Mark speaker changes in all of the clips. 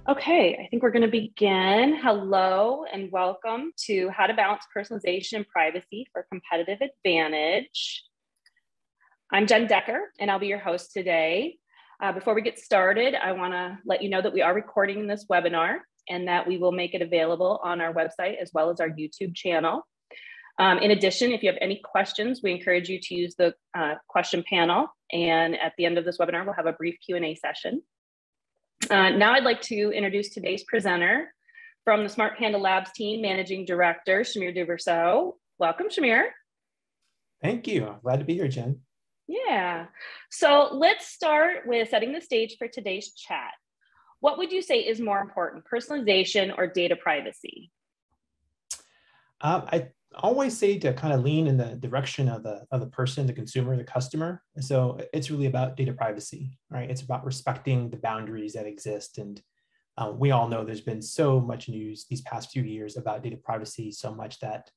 Speaker 1: Okay, I think we're going to begin. Hello and welcome to How to Balance Personalization and Privacy for Competitive Advantage. I'm Jen Decker, and I'll be your host today. Before we get started, I want to let you know that we are recording this webinar and that we will make it available on our website as well as our YouTube channel. In addition, if you have any questions, we encourage you to use the question panel. And at the end of this webinar, we'll have a brief Q&A session. Now I'd like to introduce today's presenter from the Smart Panda Labs team, Managing Director, Shamir Duverso. Welcome, Shamir.
Speaker 2: Thank you. I'm glad to be here, Jen.
Speaker 1: Yeah. So let's start with setting the stage for today's chat. What would you say is more important, personalization or data privacy?
Speaker 2: I always say to kind of lean in the direction of the person, the consumer, the customer. And so it's really about data privacy, right? It's about respecting the boundaries that exist. And we all know there's been so much news these past few years about data privacy, so much that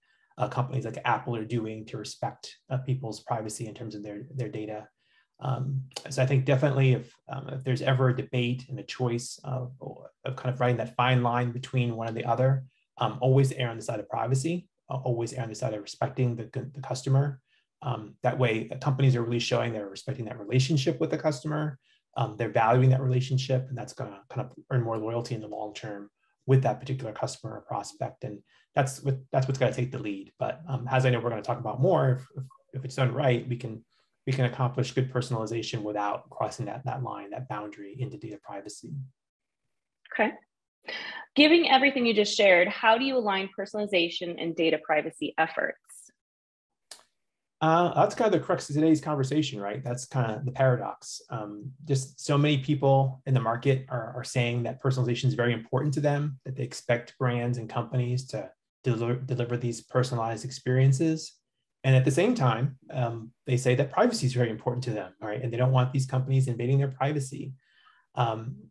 Speaker 2: companies like Apple are doing to respect people's privacy in terms of their data. So I think definitely if there's ever a debate and a choice of kind of writing that fine line between one and the other, always err on the side of privacy. Always err on the side of respecting the customer. That way, companies are really showing they're respecting that relationship with the customer. They're valuing that relationship, and that's going to kind of earn more loyalty in the long term with that particular customer or prospect. And that's what's going to take the lead. But as I know we're going to talk about more, if it's done right, we can accomplish good personalization without crossing that line, that boundary into data privacy.
Speaker 1: Okay. Given everything you just shared, how do you align personalization and data privacy efforts?
Speaker 2: That's kind of the crux of today's conversation, right? That's kind of the paradox. Just so many people in the market are saying that personalization is very important to them, that they expect brands and companies to deliver these personalized experiences. And at the same time, they say that privacy is very important to them, right? And they don't want these companies invading their privacy.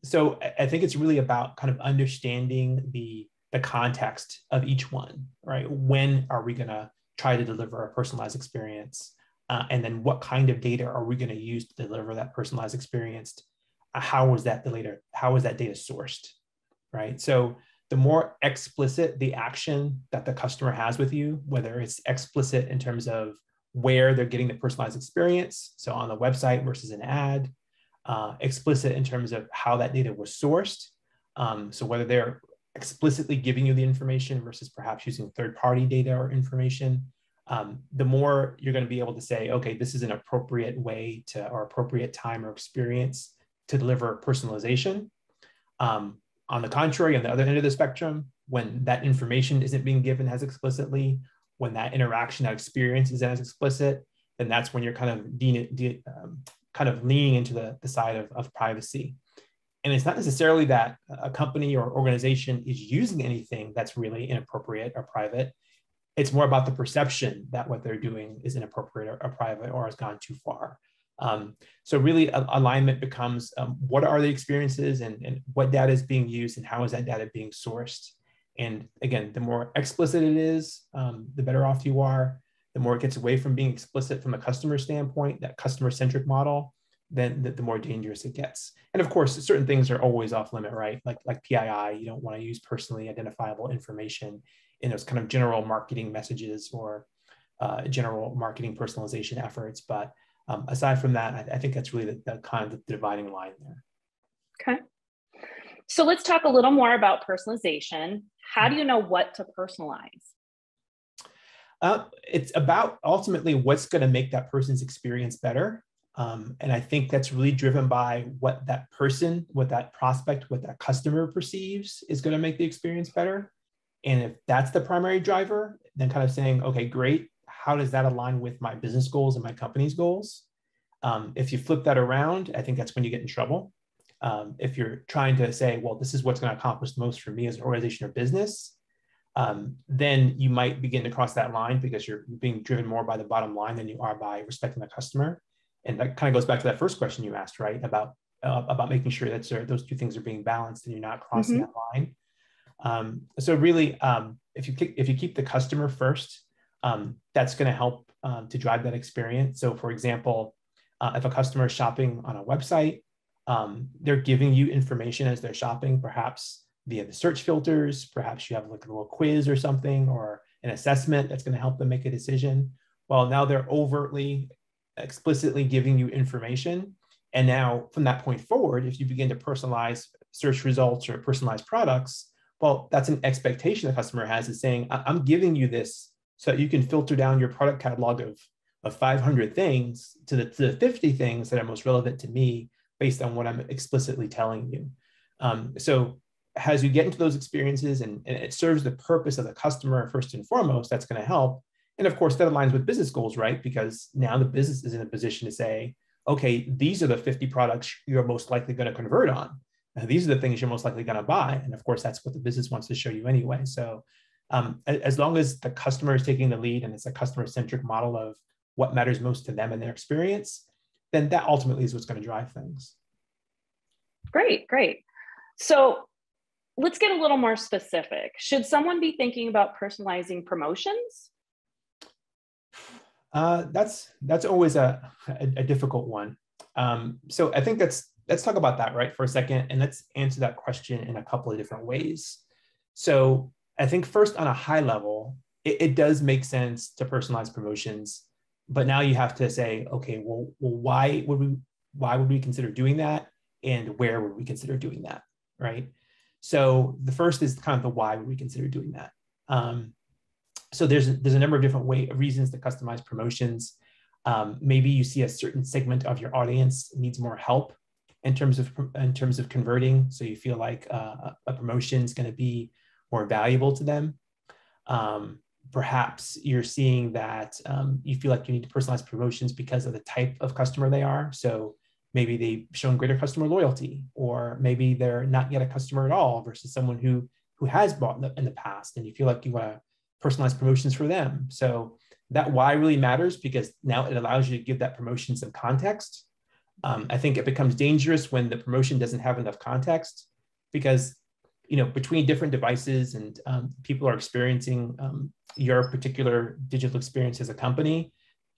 Speaker 2: So I think it's really about kind of understanding the context of each one, right? When are we going to try to deliver a personalized experience? And then what kind of data are we going to use to deliver that personalized experience? How is that data sourced, right? So the more explicit the action that the customer has with you, whether it's explicit in terms of where they're getting the personalized experience, so on the website versus an ad, explicit in terms of how that data was sourced. So whether they're explicitly giving you the information versus perhaps using third-party data or information, the more you're going to be able to say, okay, this is an appropriate way to, or appropriate time or experience to deliver personalization. On the contrary, on the other end of the spectrum, when that information isn't being given as explicitly, when that interaction, that experience is as explicit, then that's when you're kind of leaning into the side of privacy. And it's not necessarily that a company or organization is using anything that's really inappropriate or private. It's more about the perception that what they're doing is inappropriate or private or has gone too far. So really alignment becomes what are the experiences and what data is being used and how is that data being sourced? And again, the more explicit it is, the better off you are. The more it gets away from being explicit from a customer standpoint, that customer-centric model, then the more dangerous it gets. And of course, certain things are always off limit, right? Like PII, you don't want to use personally identifiable information in those kind of general marketing messages or general marketing personalization efforts. But aside from that, I think that's really the kind of the dividing line there.
Speaker 1: Okay. So let's talk a little more about personalization. How do you know what to personalize?
Speaker 2: It's about ultimately what's going to make that person's experience better. And I think that's really driven by what that person, what that prospect, what that customer perceives is going to make the experience better. And if that's the primary driver, then kind of saying, okay, great. How does that align with my business goals and my company's goals? If you flip that around, I think that's when you get in trouble. If you're trying to say, well, this is what's going to accomplish the most for me as an organization or business, then you might begin to cross that line because you're being driven more by the bottom line than you are by respecting the customer. And that kind of goes back to that first question you asked, right? About making sure that those two things are being balanced and you're not crossing that line. So really, if you keep the customer first, that's going to help to drive that experience. So for example, if a customer is shopping on a website, They're giving you information as they're shopping, perhaps via the search filters. Perhaps you have like a little quiz or something, or an assessment that's going to help them make a decision. Well, now they're overtly, explicitly giving you information. And now from that point forward, if you begin to personalize search results or personalize products, well, that's an expectation the customer has, is saying, I'm giving you this so that you can filter down your product catalog of 500 things to the 50 things that are most relevant to me based on what I'm explicitly telling you. So as you get into those experiences and it serves the purpose of the customer first and foremost, that's going to help. And of course, that aligns with business goals, right? Because now the business is in a position to say, okay, these are the 50 products you're most likely going to convert on. These are the things you're most likely going to buy. And of course, that's what the business wants to show you anyway. So as long as the customer is taking the lead and it's a customer-centric model of what matters most to them and their experience, then that ultimately is what's going to drive things.
Speaker 1: Great, great. So let's get a little more specific. Should someone be thinking about personalizing promotions?
Speaker 2: That's always a difficult one. So I think let's talk about that, right, for a second, and let's answer that question in a couple of different ways. So I think first, on a high level, it does make sense to personalize promotions, but now you have to say, okay, well, why would we consider doing that, and where would we consider doing that, right? So the first is kind of the why would we consider doing that. So there's a number of different reasons to customize promotions. Maybe you see a certain segment of your audience needs more help in terms of converting. So you feel like a promotion is going to be more valuable to them. Perhaps you're seeing that you feel like you need to personalize promotions because of the type of customer they are. So maybe they've shown greater customer loyalty, or maybe they're not yet a customer at all versus someone who has bought in the past, and you feel like you want to personalize promotions for them. So that why really matters, because now it allows you to give that promotion some context. I think it becomes dangerous when the promotion doesn't have enough context, because between different devices and people are experiencing your particular digital experience as a company,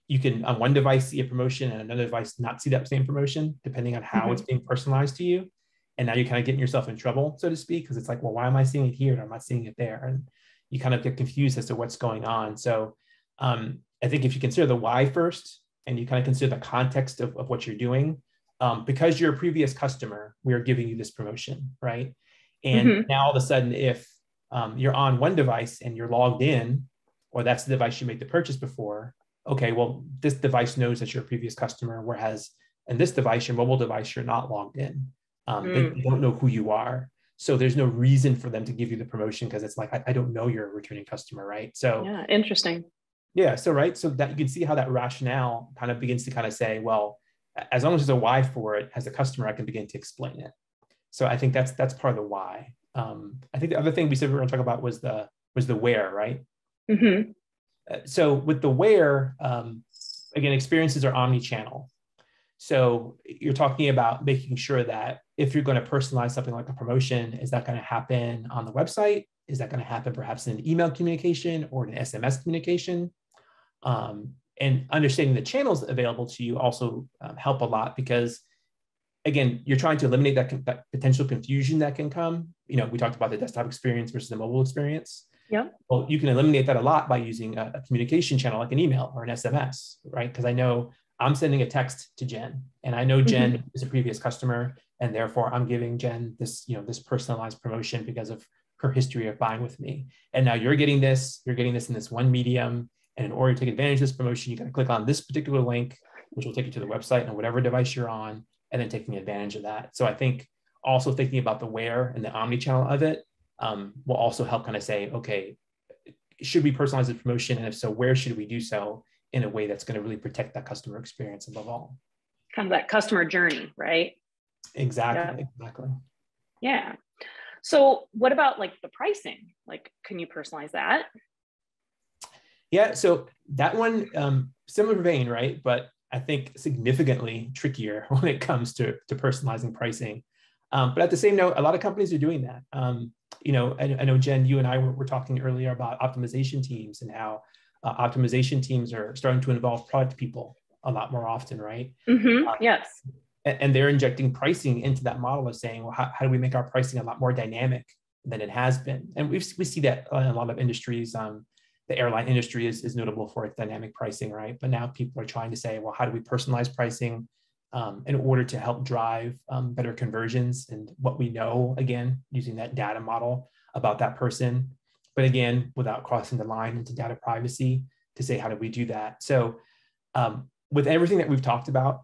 Speaker 2: you can on one device see a promotion and another device not see that same promotion, depending on how it's being personalized to you. And now you're kind of getting yourself in trouble, so to speak, because it's like, well, why am I seeing it here and I'm not seeing it there? And you kind of get confused as to what's going on. So I think if you consider the why first, and you kind of consider the context of what you're doing, because you're a previous customer, we are giving you this promotion, right? And now all of a sudden, if you're on one device and you're logged in, or that's the device you made the purchase before, okay, well, this device knows that you're a previous customer, whereas in this device, your mobile device, you're not logged in. They don't know who you are. So there's no reason for them to give you the promotion, because it's like, I don't know you're a returning customer, right? So
Speaker 1: yeah, interesting.
Speaker 2: Yeah, so right, so that you can see how that rationale kind of begins to kind of say, well, as long as there's a why for it, as a customer, I can begin to explain it. So I think that's part of the why. I think the other thing we said we were going to talk about was the where, right? So with the where, again, experiences are omni-channel. So you're talking about making sure that if you're going to personalize something like a promotion, is that going to happen on the website? Is that going to happen perhaps in an email communication or an SMS communication? And understanding the channels available to you also help a lot, because again, you're trying to eliminate that potential confusion that can come. We talked about the desktop experience versus the mobile experience.
Speaker 1: Yeah.
Speaker 2: Well, you can eliminate that a lot by using a communication channel like an email or an SMS, right? Because I know I'm sending a text to Jen, and I know Jen is a previous customer, and therefore I'm giving Jen this, this personalized promotion because of her history of buying with me. And now you're getting this in this one medium. And in order to take advantage of this promotion, you got to click on this particular link, which will take you to the website on whatever device you're on, and then taking advantage of that. So I think also thinking about the where and the omni-channel of it will also help kind of say, okay, should we personalize the promotion? And if so, where should we do so in a way that's going to really protect that customer experience above all?
Speaker 1: Kind of that customer journey, right?
Speaker 2: Exactly. Exactly.
Speaker 1: Yeah. So what about like the pricing? Like, can you personalize that?
Speaker 2: Yeah, so that one, similar vein, right? But I think significantly trickier when it comes to personalizing pricing. But at the same note, a lot of companies are doing that. I know, Jen, you and I were talking earlier about optimization teams and how optimization teams are starting to involve product people a lot more often, right?
Speaker 1: Yes.
Speaker 2: And they're injecting pricing into that model of saying, well, how do we make our pricing a lot more dynamic than it has been? And we see that in a lot of industries. The airline industry is notable for its dynamic pricing, right? But now people are trying to say, well, how do we personalize pricing in order to help drive better conversions and what we know, again, using that data model about that person, but again, without crossing the line into data privacy, to say, how do we do that? So with everything that we've talked about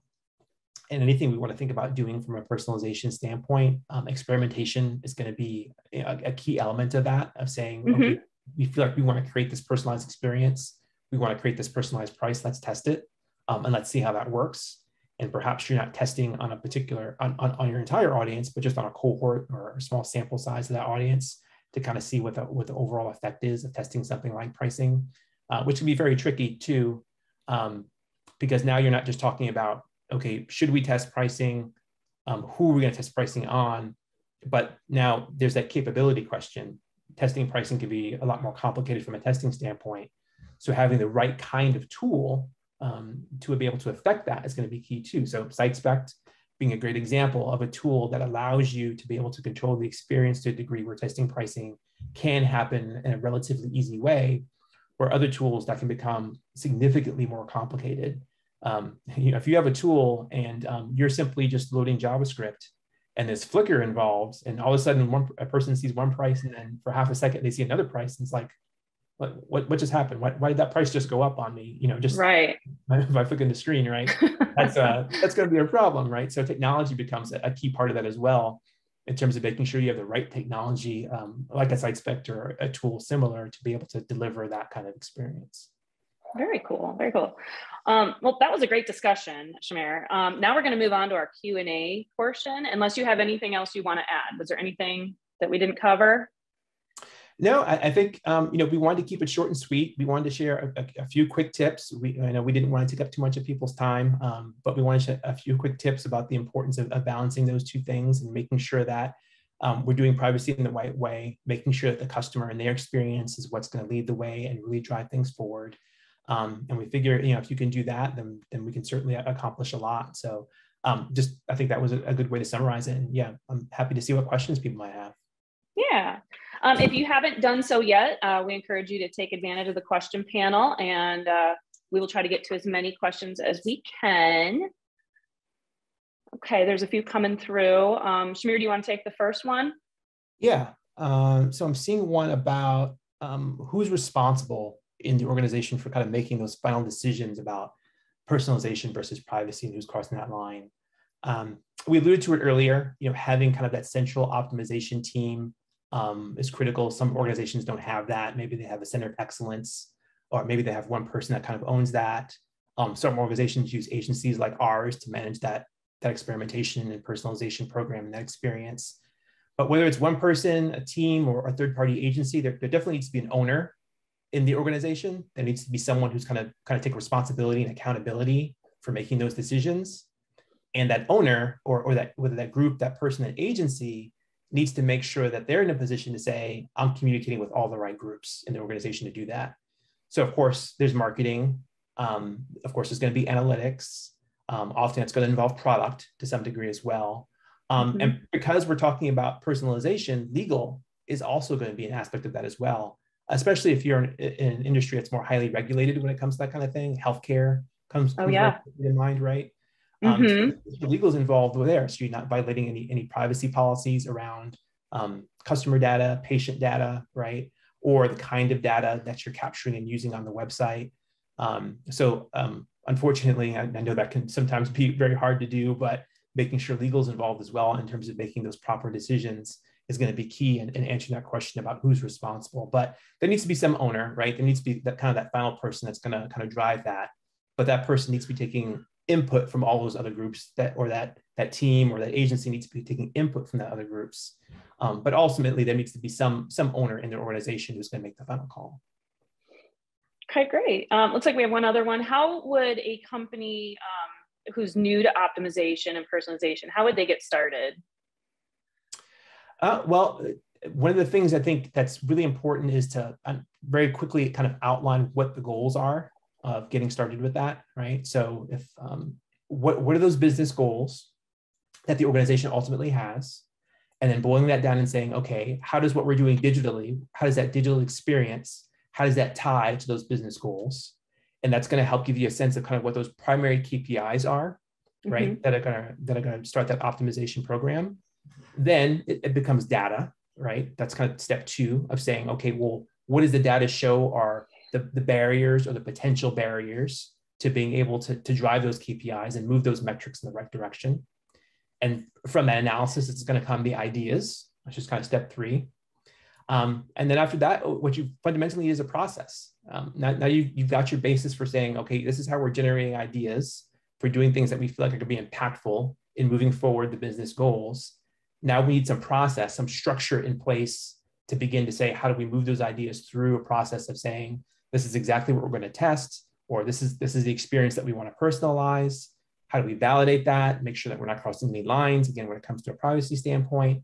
Speaker 2: and anything we want to think about doing from a personalization standpoint, experimentation is going to be a key element of that, of saying, okay, we feel like we want to create this personalized experience. We want to create this personalized price. Let's test it and let's see how that works. And perhaps you're not testing on a particular, on your entire audience, but just on a cohort or a small sample size of that audience to kind of see what the overall effect is of testing something like pricing, which can be very tricky too, because now you're not just talking about, okay, should we test pricing? Who are we going to test pricing on? But now there's that capability question. Testing pricing can be a lot more complicated from a testing standpoint. So having the right kind of tool to be able to affect that is going to be key too. So SiteSpect being a great example of a tool that allows you to be able to control the experience to a degree where testing pricing can happen in a relatively easy way, where other tools that can become significantly more complicated. If you have a tool and you're simply just loading JavaScript and there's Flickr involved, and all of a sudden a person sees one price and then for half a second they see another price, and it's like, what just happened? Why did that price just go up on me? Just
Speaker 1: right
Speaker 2: by flicking the screen, right? That's going to be a problem, right? So technology becomes a key part of that as well, in terms of making sure you have the right technology, like a SiteSpect or a tool similar, to be able to deliver that kind of experience.
Speaker 1: Very cool. Very cool. Well, that was a great discussion, Shamir. Now we're going to move on to our Q&A portion, unless you have anything else you want to add. Was there anything that we didn't cover?
Speaker 2: No, I think, we wanted to keep it short and sweet. We wanted to share a few quick tips. I know we didn't want to take up too much of people's time, but we wanted to share a few quick tips about the importance of balancing those two things and making sure that we're doing privacy in the right way, making sure that the customer and their experience is what's going to lead the way and really drive things forward. And we figure, if you can do that, then we can certainly accomplish a lot. So I think that was a good way to summarize it. And yeah, I'm happy to see what questions people might have.
Speaker 1: Yeah. If you haven't done so yet, we encourage you to take advantage of the question panel, and we will try to get to as many questions as we can. Okay, there's a few coming through. Shamir, do you want to take the first one?
Speaker 2: Yeah. So I'm seeing one about who's responsible in the organization for kind of making those final decisions about personalization versus privacy, and who's crossing that line. We alluded to it earlier, having kind of that central optimization team is critical. Some organizations don't have that. Maybe they have a center of excellence, or maybe they have one person that kind of owns that. Some organizations use agencies like ours to manage that experimentation and personalization program and that experience. But whether it's one person, a team, or a third-party agency, there definitely needs to be an owner in the organization. There needs to be someone who's kind of take responsibility and accountability for making those decisions. And that owner, or that, whether that group, that person, that agency, needs to make sure that they're in a position to say, I'm communicating with all the right groups in the organization to do that. So of course, there's marketing. Of course, there's going to be analytics. Often it's going to involve product to some degree as well. And because we're talking about personalization, legal is also going to be an aspect of that as well, especially if you're in an industry that's more highly regulated when it comes to that kind of thing. Healthcare comes in mind, right? So legal is involved with there, so you're not violating any privacy policies around customer data, patient data, right? Or the kind of data that you're capturing and using on the website. Unfortunately, I know that can sometimes be very hard to do, but making sure legal is involved as well in terms of making those proper decisions is going to be key in answering that question about who's responsible. But there needs to be some owner, right? There needs to be that final person that's going to kind of drive that. But that person needs to be taking input from all those other groups, that team or that agency needs to be taking input from the other groups. But ultimately, there needs to be some owner in the organization who's going to make the final call.
Speaker 1: Okay, great. Looks like we have one other one. How would a company who's new to optimization and personalization, how would they get started?
Speaker 2: Well, one of the things I think that's really important is to very quickly kind of outline what the goals are of getting started with that, right? So if what are those business goals? that the organization ultimately has, and then boiling that down and saying, okay, how does what we're doing digitally, how does that digital experience, how does that tie to those business goals? And that's going to help give you a sense of kind of what those primary KPIs are, right? That are going to start that optimization program. Then it becomes data, right? That's kind of step 2 of saying, okay, well, what does the data show are the barriers or the potential barriers to being able to drive those KPIs and move those metrics in the right direction. And from that analysis, it's going to come the ideas, which is kind of step 3. And then after that, what you fundamentally is a process. Now you've got your basis for saying, okay, this is how we're generating ideas for doing things that we feel like are going to be impactful in moving forward the business goals. Now we need some process, some structure in place to begin to say, how do we move those ideas through a process of saying, this is exactly what we're going to test, or this is the experience that we want to personalize. How do we validate that? Make sure that we're not crossing any lines. Again, when it comes to a privacy standpoint,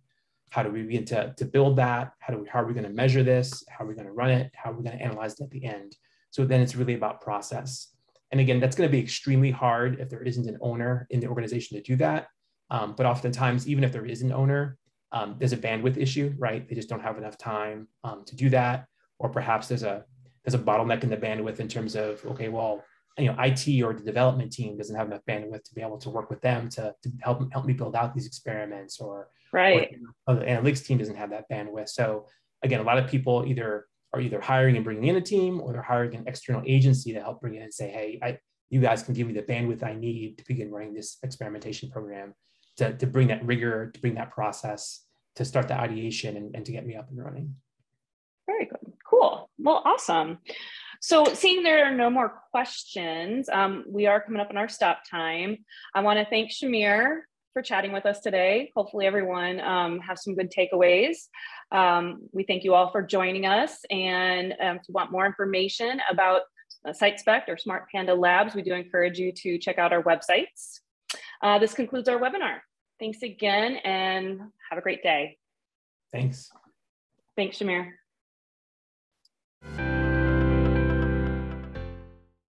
Speaker 2: how do we begin to build that? How are we going to measure this? How are we going to run it? How are we going to analyze it at the end? So then it's really about process. And again, that's going to be extremely hard if there isn't an owner in the organization to do that. But oftentimes, even if there is an owner, there's a bandwidth issue, right? They just don't have enough time to do that. Or perhaps there's a bottleneck in the bandwidth in terms of, okay, well, IT or the development team doesn't have enough bandwidth to be able to work with them to help me build out these experiments, or the analytics team doesn't have that bandwidth. So again, a lot of people are either hiring and bringing in a team, or they're hiring an external agency to help bring in and say, hey, you guys can give me the bandwidth I need to begin running this experimentation program, to bring that rigor, to bring that process, to start the ideation and to get me up and running.
Speaker 1: Very good. Cool. Well, awesome. So seeing there are no more questions, we are coming up on our stop time. I want to thank Shamir for chatting with us today. Hopefully everyone has some good takeaways. We thank you all for joining us. And if you want more information about SiteSpect or Smart Panda Labs, we do encourage you to check out our websites. This concludes our webinar. Thanks again and have a great day.
Speaker 2: Thanks.
Speaker 1: Thanks, Shamir.